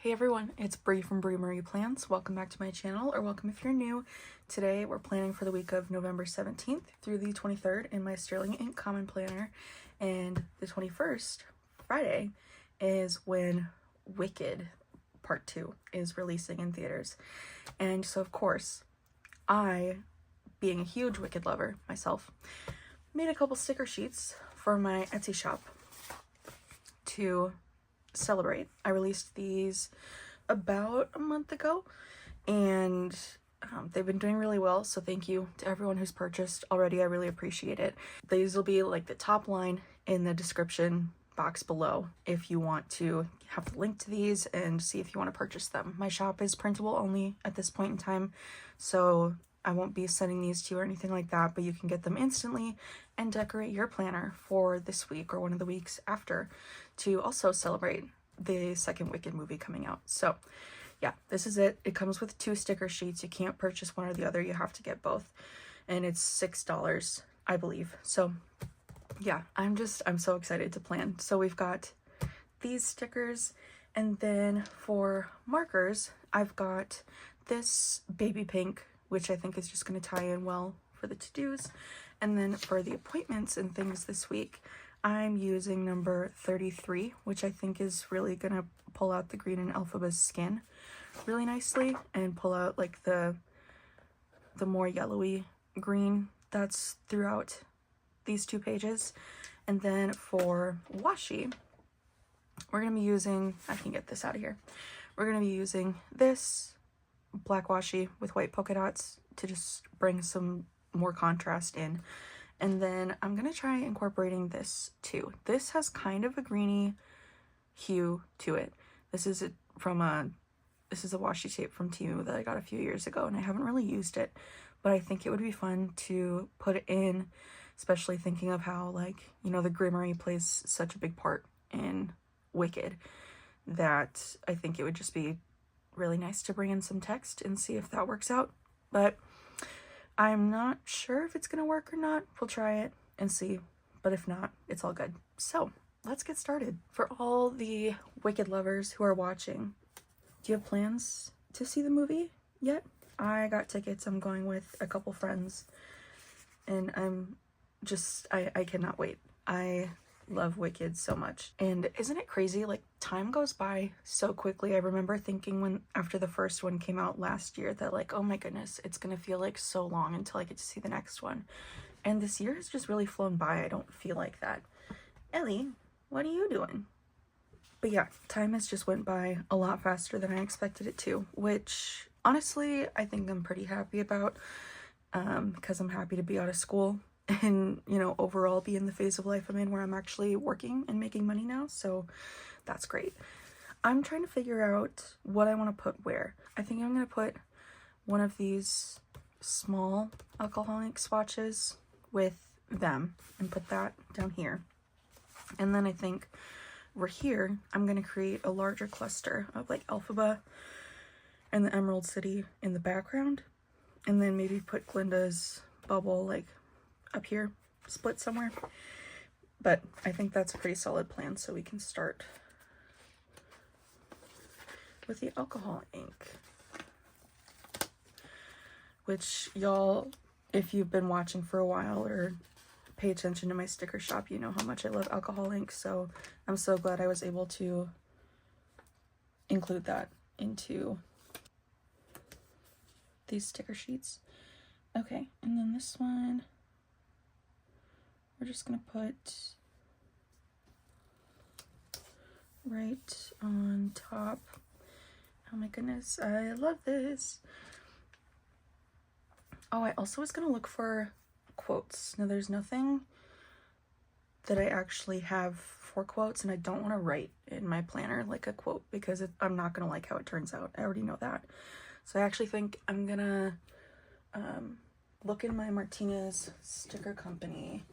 Hey everyone, it's Bree from Bree Marie Plans. Welcome back to my channel, or welcome if you're new. Today we're planning for the week of November 17th through the 23rd in my Sterling Ink Common Planner, and the 21st, Friday, is when Wicked Part 2 is releasing in theaters. And so of course, I, being a huge Wicked lover myself, made a couple sticker sheets for my Etsy shop to celebrate. I released these about a month ago, and they've been doing really well, so thank you to everyone who's purchased already. I really appreciate it. These will be like the top line in the description box below if you want to have the link to these and see if you want to purchase them. My shop is printable only at this point in time, so I won't be sending these to you or anything like that, but you can get them instantly and decorate your planner for this week or one of the weeks after to also celebrate the second Wicked movie coming out. So yeah, this is it. It comes with 2 sticker sheets. You can't purchase one or the other. You have to get both. And it's $6, I believe. So yeah, I'm so excited to plan. So we've got these stickers, and then for markers, I've got this baby pink, which I think is just going to tie in well for the to-dos. And then for the appointments and things this week, I'm using number 33, which I think is really going to pull out the green in Elphaba's skin really nicely and pull out like the more yellowy green that's throughout these 2 pages. And then for washi, we're going to be using, I can get this out of here, we're going to be using this black washi with white polka dots to just bring some more contrast in. And then I'm gonna try incorporating this too. This has kind of a greeny hue to it. This is a washi tape from Temu that I got a few years ago, and I haven't really used it, but I think it would be fun to put it in, especially thinking of how, like, you know, the Grimmery plays such a big part in Wicked, that I think it would just be really nice to bring in some text and see if that works out. But I'm not sure if it's gonna work or not. We'll try it and see, but if not, it's all good. So let's get started. For all the Wicked lovers who are watching, do you have plans to see the movie yet? I got tickets. I'm going with a couple friends, and I cannot wait. I love Wicked so much. And isn't it crazy, like, time goes by so quickly. I remember thinking when after the first one came out last year that, like, oh my goodness, it's gonna feel like so long until I get to see the next one. And this year has just really flown by. I don't feel like that. Ellie, what are you doing? But yeah, time has just went by a lot faster than I expected it to, which honestly I think I'm pretty happy about, because I'm happy to be out of school and, you know, overall be in the phase of life I'm in where I'm actually working and making money now, so that's great. I'm trying to figure out what I want to put where. I think I'm going to put one of these small alcohol ink swatches with them and put that down here. And then I think over here, I'm going to create a larger cluster of like Elphaba and the Emerald City in the background. And then maybe put Glinda's bubble like up here, split somewhere. But I think that's a pretty solid plan, so we can start with the alcohol ink, which y'all, if you've been watching for a while or pay attention to my sticker shop, you know how much I love alcohol ink, so I'm so glad I was able to include that into these sticker sheets. Okay, and then this one, we're just gonna put right on top. Oh my goodness, I love this. Oh, I also was gonna look for quotes. Now there's nothing that I actually have for quotes, and I don't want to write in my planner like a quote because I'm not gonna like how it turns out. I already know that. So I actually think I'm gonna look in my Martinez Sticker Company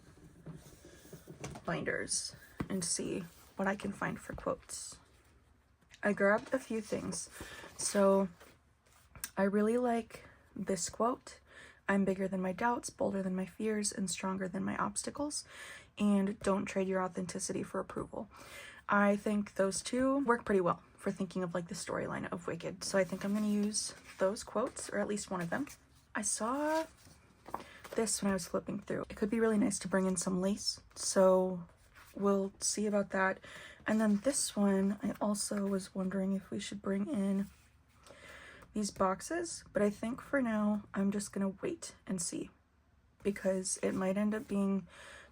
binders and see what I can find for quotes. I grabbed a few things. So I really like this quote: "I'm bigger than my doubts, bolder than my fears, and stronger than my obstacles, and don't trade your authenticity for approval." I think those two work pretty well. for thinking of like the storyline of Wicked. So I think I'm gonna use those quotes, or at least one of them. I saw this when I was flipping through. It could be really nice to bring in some lace, so we'll see about that. And then this one, I also was wondering if we should bring in these boxes, but I think for now I'm just gonna wait and see, because it might end up being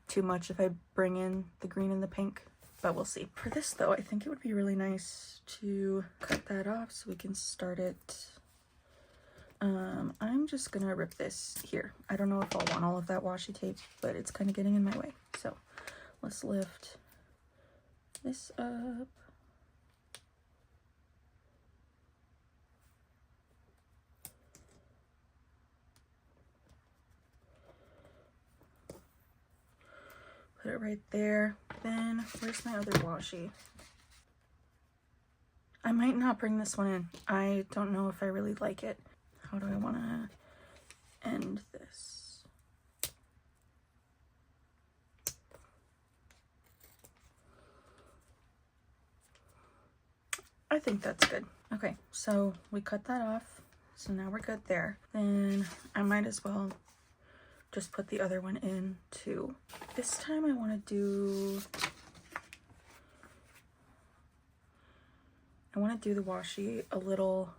too much if I bring in the green and the pink, but we'll see. For this though, I think it would be really nice to cut that off so we can start it. I'm just gonna rip this here. I don't know if I'll want all of that washi tape, but it's kind of getting in my way. So let's lift this up. Put it right there. Then where's my other washi? I might not bring this one in. I don't know if I really like it. How do I want to end this? I think that's good. Okay, so we cut that off. So now we're good there. Then I might as well just put the other one in too. This time I want to do the washi a little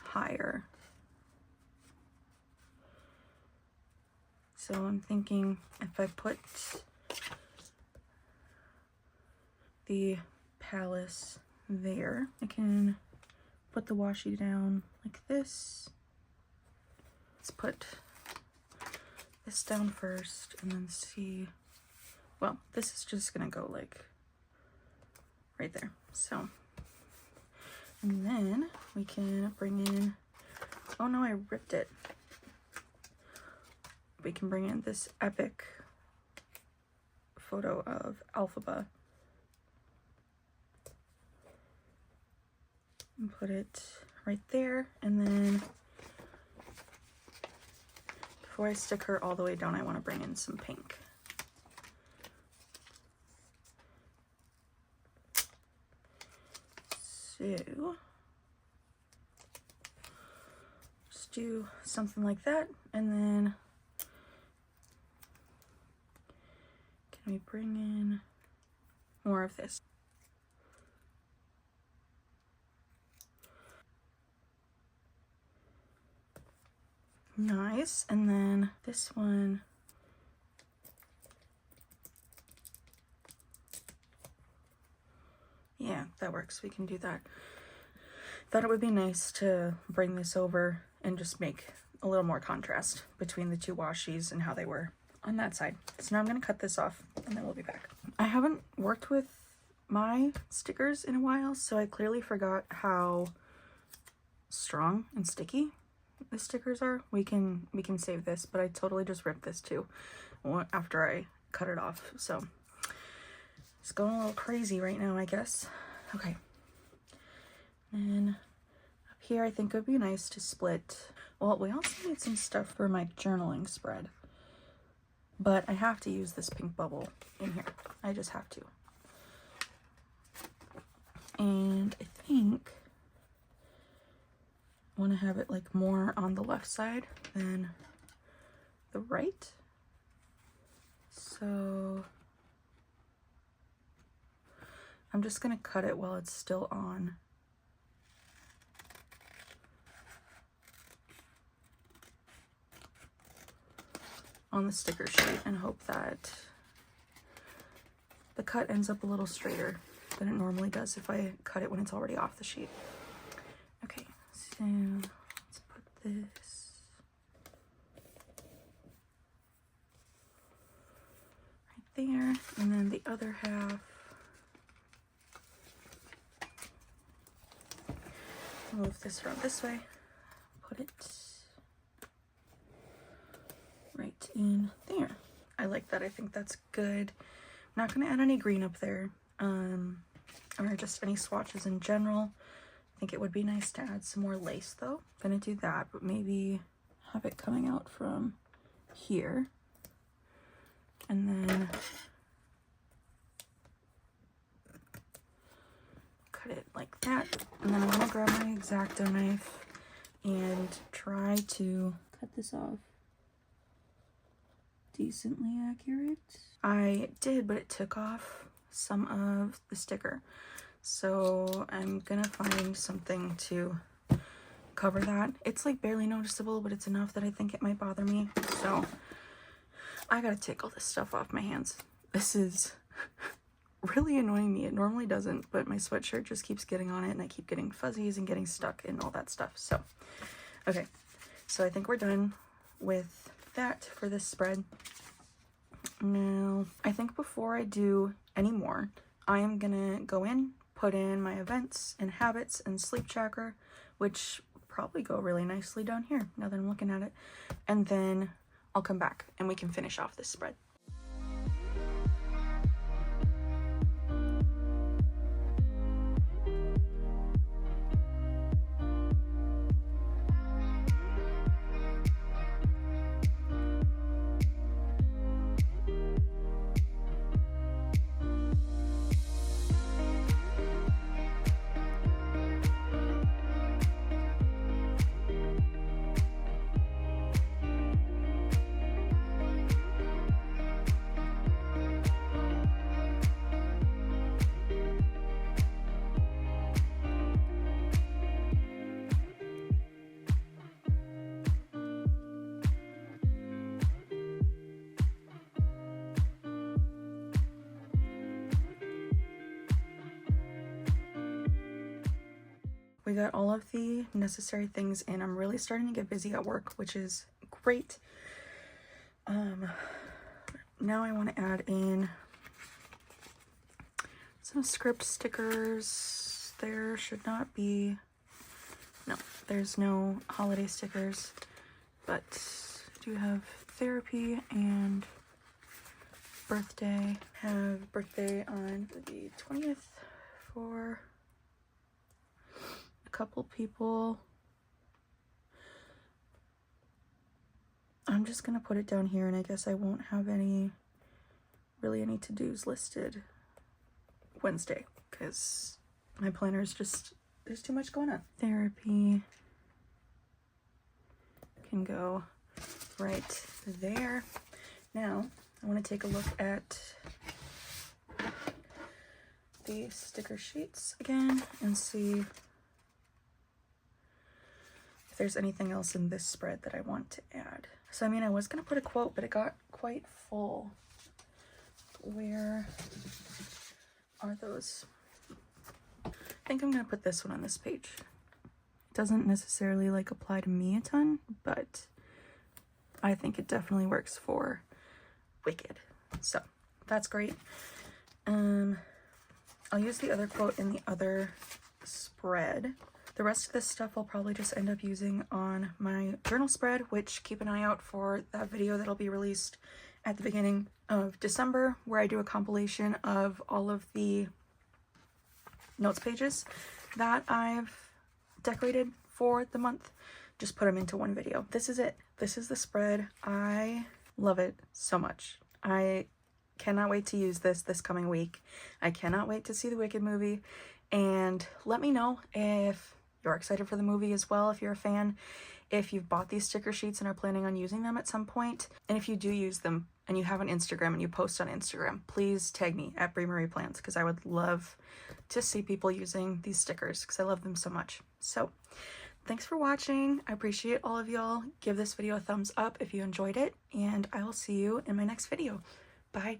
higher. So I'm thinking if I put the Palace there, I can put the washi down like this. Let's put this down first and then see. Well, this is just gonna go like right there. So, and then we can bring in, oh no, I ripped it. We can bring in this epic photo of Elphaba and put it right there. And then before I stick her all the way down, I want to bring in some pink. So just do something like that, and then can we bring in more of this? Nice. And then this one, yeah, that works. We can do that. Thought it would be nice to bring this over and just make a little more contrast between the two washis and how they were on that side. So now I'm going to cut this off and then we'll be back. I haven't worked with my stickers in a while, so I clearly forgot how strong and sticky the stickers are. We can save this, but I totally just ripped this too after I cut it off. So it's going a little crazy right now, I guess. Okay. And up here, I think it would be nice to split. Well, we also need some stuff for my journaling spread, but I have to use this pink bubble in here. I just have to. And I think I want to have it like more on the left side than the right. So I'm just going to cut it while it's still on. On the sticker sheet and hope that the cut ends up a little straighter than it normally does if I cut it when it's already off the sheet. Okay, so let's put this right there, and then the other half, move this around this way, put it right in there. I like that. I think that's good. I'm not going to add any green up there, or just any swatches in general. I think it would be nice to add some more lace though. I'm going to do that, but maybe have it coming out from here, and then cut cut it like that. And then I'm gonna grab my X-Acto knife and try to cut this off decently accurate. I did, but it took off some of the sticker. So I'm gonna find something to cover that. It's like barely noticeable, but it's enough that I think it might bother me. So I gotta take all this stuff off my hands. This is really annoying me. It normally doesn't, but my sweatshirt just keeps getting on it and I keep getting fuzzies and getting stuck and all that stuff. So, okay. So I think we're done with that for this spread. Now, I think before I do any more, I am gonna go in, put in my events and habits and sleep tracker, which probably go really nicely down here now that I'm looking at it. And then I'll come back and we can finish off this spread. We got all of the necessary things in. I'm really starting to get busy at work, which is great. Now I want to add in some script stickers. There should not be, no, there's no holiday stickers, but I do have therapy and birthday. Have birthday on the 20th for a couple people. I'm just gonna put it down here, and I guess I won't have any to-dos listed Wednesday because my planner is just, there's too much going on. Therapy can go right there. Now I want to take a look at the sticker sheets again and see if there's anything else in this spread that I want to add. So I mean, I was gonna put a quote, but it got quite full. Where are those? I think I'm gonna put this one on this page. It doesn't necessarily like apply to me a ton, but I think it definitely works for Wicked. So that's great. I'll use the other quote in the other spread. The rest of this stuff I'll probably just end up using on my journal spread, which keep an eye out for that video that'll be released at the beginning of December, where I do a compilation of all of the notes pages that I've decorated for the month. Just put them into one video. This is it. This is the spread. I love it so much. I cannot wait to use this coming week. I cannot wait to see the Wicked movie, and let me know if you're excited for the movie as well, if you're a fan, if you've bought these sticker sheets and are planning on using them at some point. And if you do use them and you have an Instagram and you post on Instagram, please tag me at Brie Marie Plans, because I would love to see people using these stickers because I love them so much. So thanks for watching. I appreciate all of y'all. Give this video a thumbs up if you enjoyed it, and I will see you in my next video. Bye.